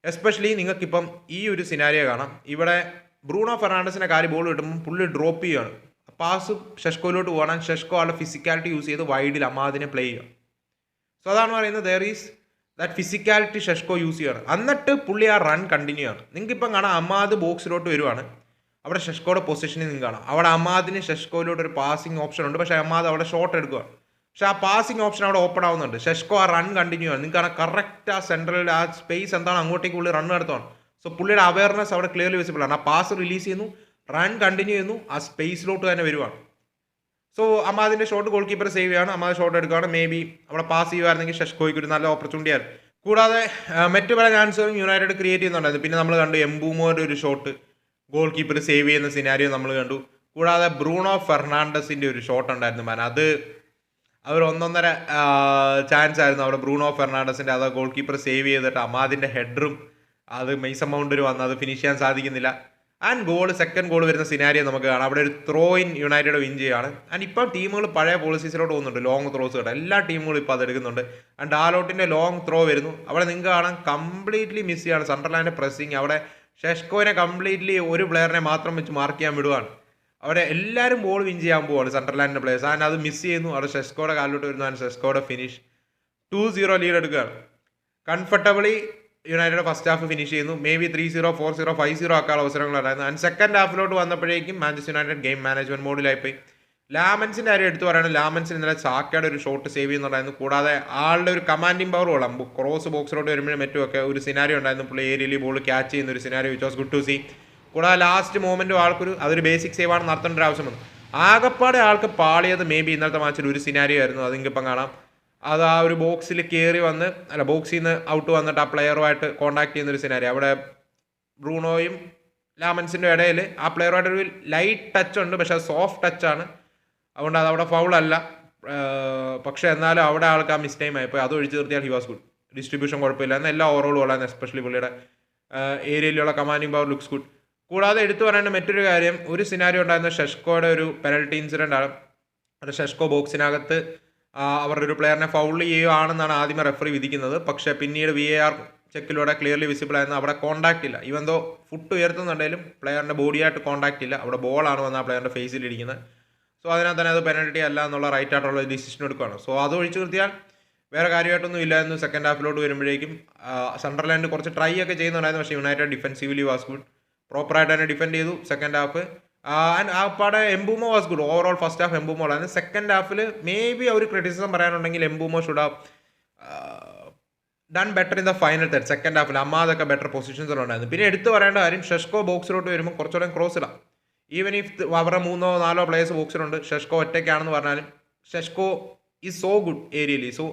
Speaker 1: എസ്പെഷ്യലി നിങ്ങൾക്കിപ്പം ഈ ഒരു സിനാരിയോ കാണാം. ഇവിടെ ബ്രൂണോ ഫെർണാണ്ടസിൻ്റെ കാര്യം ബോൾ കിട്ടുമ്പോൾ പുള്ളി ഡ്രോപ്പ് ചെയ്യുകയാണ്. പാസ് ഷെഷ്കോയിലോട്ട് പോകണം. ഷെഷ്കോ ആളുടെ ഫിസിക്കാലിറ്റി യൂസ് ചെയ്ത് വൈഡിൽ അമാദിനെ പ്ലേ ചെയ്യുക. സോ അതാണ് പറയുന്നത്, there is that physicality ഷെഷ്കോ use ചെയ്യുകയാണ്. എന്നിട്ട് പുള്ളി ആ റൺ കണ്ടിന്യൂ ആണ്. നിങ്ങൾക്കിപ്പം കാണാം അമാദ് ബോക്സിലോട്ട് വരുവാണ്. അവിടെ ഷെഷ്കോയുടെ പൊസിഷനിൽ നിങ്ങൾക്ക് കാണാം. അവിടെ അമാദിന് ഷെഷ്കോയിലോട്ട് ഒരു പാസിംഗ് ഓപ്ഷൻ ഉണ്ട്. പക്ഷേ അമാദ് അവിടെ ഷോട്ട് എടുക്കുകയാണ്. പക്ഷേ ആ പാസിംഗ് ഓപ്ഷൻ അവിടെ ഓപ്പൺ ആവുന്നുണ്ട്. ഷെഷ്കോ ആ റൺ കണ്ടിന്യൂ ആണ്. നിങ്ങൾക്ക് കാണാം കറക്റ്റ് ആ സെൻട്രലിൽ ആ സ്പേസ് എന്താണ് അങ്ങോട്ടേക്ക് പുള്ളി റൺ നടത്തുകയാണ്. സോ പുള്ളിയുടെ അവയർനെസ് അവിടെ ക്ലിയർലി വിസിബിൾ ആണ്. ആ പാസ് റിലീസ് ചെയ്യുന്നു, റൺ കണ്ടിന്യൂ ചെയ്യുന്നു, ആ സ്പേസിലോട്ട് തന്നെ വരുവാണ്. സോ അമാദിൻ്റെ ഷോട്ട് ഗോൾ കീപ്പർ സേവ് ചെയ്യാണ്. അമാദ് ഷോട്ട് എടുക്കുകയാണ്. മേ ബി അവിടെ പാസ് ചെയ്യുമായിരുന്നെങ്കിൽ ഷെഷ്കോയ്ക്ക് ഒരു നല്ല ഓപ്പർച്യൂണിറ്റി ആയിരുന്നു. കൂടാതെ മറ്റു പല ചാൻസുകളും യുണൈറ്റഡ് ക്രിയേറ്റ് ചെയ്യുന്നുണ്ടായിരുന്നു. പിന്നെ നമ്മൾ കണ്ടു എംബൂമോയുടെ ഒരു ഷോട്ട് ഗോൾ കീപ്പർ സേവ് ചെയ്യുന്ന സിനാരിയോ നമ്മൾ കണ്ടു. കൂടാതെ ബ്രൂണോ ഫെർണാണ്ടസിൻ്റെ ഒരു ഷോട്ട് ഉണ്ടായിരുന്നു. അത് അവർ 1.5 ചാൻസ് ആയിരുന്നു അവിടെ ബ്രൂണോ ഫെർണാണ്ടസിൻ്റെ. അത് ഗോൾ കീപ്പർ സേവ് ചെയ്തിട്ട് അമാദിൻ്റെ ഹെഡറും അത് മെയ്സം മൗണ്ടിൽ വന്ന് അത് ഫിനിഷ് ചെയ്യാൻ സാധിക്കുന്നില്ല. ആൻഡ് സെക്കൻഡ് ഗോൾ വരുന്ന സിനാരിയോ നമുക്ക് കാണാം. അവിടെ ഒരു ത്രോ ഇൻ യുണൈറ്റഡ് വിൻ ചെയ്യുകയാണ്. ആൻഡ് ഇപ്പം ടീമുകൾ പഴയ പോളിസീസിലോട്ട് പോകുന്നുണ്ട്, ലോങ് ത്രോസ് കേട്ടോ. എല്ലാ ടീമുകളും ഇപ്പോൾ അത് എടുക്കുന്നുണ്ട്. ആൻഡ് ഡാലോട്ടിൻ്റെ ലോങ് ത്രോ വരുന്നു. അവിടെ നിങ്ങൾക്ക് കാണാം കംപ്ലീറ്റ്ലി മിസ് ചെയ്യാണ് സണ്ടർലാൻഡ് പ്രസ്സിങ്. അവിടെ ഷെഷ്കോനെ കംപ്ലീറ്റ്ലി ഒരു പ്ലെയറിനെ മാത്രം വെച്ച് മാർക്ക് ചെയ്യാൻ വിടുവാണ്. അവിടെ എല്ലാവരും ബോൾ വിൻ ചെയ്യാൻ പോവാണ് സെൻട്രലാൻഡിൻ്റെ പ്ലേയേഴ്സ്. ആൻഡ് അത് മിസ് ചെയ്യുന്നു. അവിടെ ഷെഷ്കോയുടെ കാലിലോട്ട് വരുന്നു. ആൻഡ് ഷെഷ്കോയുടെ ഫിനിഷ് 2-0 ലീഡ് എടുക്കുകയാണ്. Comfortably United first half finish ചെയ്യുന്നു. മേ ബി 3-0, 4-0, 5-0 ആക്കാനുള്ള അവസരങ്ങളുണ്ടായിരുന്നു. ആൻഡ് സെക്കൻഡ് ഹാഫിലോട്ട് വന്നപ്പോഴേക്കും മാഞ്ചസ്റ്റർ യുണൈറ്റഡ് ഗെയിം മാനേജ്മെന്റ് മോഡിലായിപ്പോയി. ലാമൻസിൻ്റെ കാര്യം എടുത്തു പറയുകയാണ്. ലാമൻസിന് ഇന്നലെ സാക്കയുടെ ഒരു ഷോട്ട് സേവ് ചെയ്യുന്നുണ്ടായിരുന്നു. കൂടാതെ ആളുടെ ഒരു കമാൻഡിങ് പവർ കൊള്ളാം. ക്രോസ് ബോക്സിലോട്ട് വരുമ്പോഴും മറ്റുമൊക്കെ ഒരു സിനാരിയോ ഉണ്ടായിരുന്നു. പുള്ളി ഏരിയയിൽ ബോൾ ക്യാച്ച് ചെയ്യുന്ന ഒരു scenario which was good to see. കൂടാതെ ലാസ്റ്റ് മൊമെൻറ്റും അതൊരു ബേസിക് സേവാണ് നടത്തേണ്ട ഒരു ആവശ്യം വന്നു. ആകപ്പാടെ ആൾക്ക് പാളിയത് മേ ബി ഇന്നലത്തെ മാച്ചിൽ ഒരു സിനാരിയോ ആയിരുന്നു. അതിങ്ങിപ്പം കാണാം. അത് ആ ഒരു ബോക്സിൽ കയറി വന്ന് ബോക്സിൽ നിന്ന് ഔട്ട് വന്നിട്ട് ആ പ്ലെയറുമായിട്ട് കോൺടാക്ട് ചെയ്യുന്നൊരു സിനാരി. അവിടെ ബ്രൂണോയും ലാമൻസിൻ്റെ ഇടയിൽ ആ പ്ലെയറുമായിട്ടൊരു ലൈറ്റ് ടച്ച് ഉണ്ട്, പക്ഷെ അത് സോഫ്റ്റ് ടച്ചാണ്. അതുകൊണ്ട് അതവിടെ ഫൗളല്ല. പക്ഷേ എന്നാലും അവിടെ ആൾക്ക് ആ മിസ്റ്റേക്ക് ആയിപ്പോയി. അത് ഒഴിച്ച് നിർത്തിയാൽ ഹി വാസ് ഗുഡ്. ഡിസ്ട്രിബ്യൂഷൻ കുഴപ്പമില്ല, എന്നാൽ എല്ലാ ഓവറോളും ഉള്ളായിരുന്നു. എസ്പെഷ്യലി പുള്ളിയുടെ ഏരിയയിലുള്ള കമാൻഡിങ് പവർ ലുക്സ് ഗുഡ്. കൂടാതെ എടുത്തു പറയേണ്ട മറ്റൊരു കാര്യം, ഒരു സിനാരിയോ ഉണ്ടായിരുന്ന ഷെഷ്കോയുടെ ഒരു പെനൽറ്റി ഇൻസിഡൻ്റ് ആണ്. അവിടെ ഷെഷ്കോ ബോക്സിനകത്ത് അവരുടെ ഒരു പ്ലെയറിനെ ഫൗൾ ചെയ്യുകയാണെന്നാണ് ആദ്യമേ റെഫറി വിധിക്കുന്നത്. പക്ഷേ പിന്നീട് VAR ചെക്കിലൂടെ ക്ലിയർലി വിസിബിൾ ആയിരുന്നു. അവിടെ കോൺടാക്റ്റ് ഇല്ല. ഈവൻ ദോ ഫുട്ട് ഉയർത്തുന്നുണ്ടെങ്കിലും പ്ലെയറിൻ്റെ ബോഡിയായിട്ട് കോൺടാക്റ്റ് ഇല്ല. അവിടെ ബോളാണ് വന്ന് ആ പ്ലെയറിൻ്റെ ഫേസിലിരിക്കുന്നത്. സോ അതിനകത്ത് തന്നെ അത് പെനൽറ്റി അല്ല എന്നുള്ള റൈറ്റ് ആയിട്ടുള്ള ഡിസിഷൻ എടുക്കുകയാണ്. സോ അത് ഒഴിച്ചു നിർത്തിയാൽ വേറെ കാര്യമായിട്ടൊന്നും ഇല്ലായിരുന്നു. സെക്കൻഡ് ഹാഫിലോട്ട് വരുമ്പോഴേക്കും സണ്ടർലാൻഡ് കുറച്ച് ട്രൈ ഒക്കെ ചെയ്യുന്നുണ്ടായിരുന്നു. പക്ഷേ യുണൈറ്റഡ് ഡിഫെൻസീവ്ലി വാസ് ഗുഡ്. പ്രോപ്പറായിട്ട് തന്നെ ഡിഫെൻഡ് ചെയ്തു സെക്കൻഡ് ഹാഫ്. ആ പാടെ Mbeumo was good overall first half Mbeumo ആണ്. സെക്കൻഡ് ഹാഫിൽ മേ ബി ഒരു ക്രിറ്റിസിസം പറയാനുണ്ടെങ്കിൽ Mbeumo should have done better in the final third. Second ഹാഫിൽ അമ്മാതൊക്കെ ബെറ്റർ പൊസിഷൻസിലുണ്ടായിരുന്നു. പിന്നെ എടുത്തു പറയേണ്ട കാര്യം ഷെഷ്കോ ബോക്സിലോട്ട് വരുമ്പോൾ കുറച്ചുകൂടെ ക്രോസ് ഇടാം. ഈവൻ ഇഫ് അവരുടെ 3-4 പ്ലേയേഴ്സ് ബോക്സിലുണ്ട്, ഷെഷ്കോ ഒറ്റയ്ക്കാണെന്ന് പറഞ്ഞാലും Sesko is so good aerially. So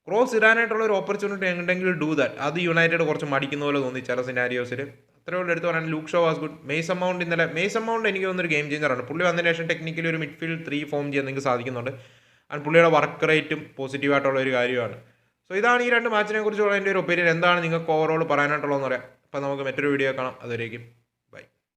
Speaker 1: cross ഇടാനായിട്ടുള്ള ഒരു ഓപ്പർച്യൂണിറ്റി ഉണ്ടെങ്കിൽ ഡൂ ദാറ്റ്. അത് യുണൈറ്റഡ് കുറച്ച് മടിക്കുന്ന പോലെ തോന്നി ചില സിനാരിയോസിൽ. അത്രയുള്ള എടുത്ത് പറയാൻ Luke Shaw was good. Mason Mount ഇന്നലെ എനിക്ക് തോന്നുന്നൊരു ഗെയിം ചേഞ്ചറാണ്. പുള്ളി വന്നതിന് ശേഷം ടെക്നിക്കലി ഒരു മിഡ്ഫീൽഡ് 3 ഫോം ചെയ്യാൻ നിങ്ങൾക്ക് സാധിക്കുന്നുണ്ട്. ആൻഡ് പുള്ളിയുടെ വർക്ക് റേറ്റും പോസിറ്റീവായിട്ടുള്ള ഒരു കാര്യമാണ്. സോ ഇതാണ് ഈ 2 മാച്ചിനെ കുറിച്ചുള്ള എൻ്റെ ഒരു ഒപ്പീനിയൻ. എന്താണ് നിങ്ങൾക്ക് ഓവറോൾ പറയാനായിട്ടുള്ളതെന്ന് പറയാം. അപ്പോൾ നമുക്ക് മറ്റൊരു വീഡിയോ കാണാം. അതുവരേക്കും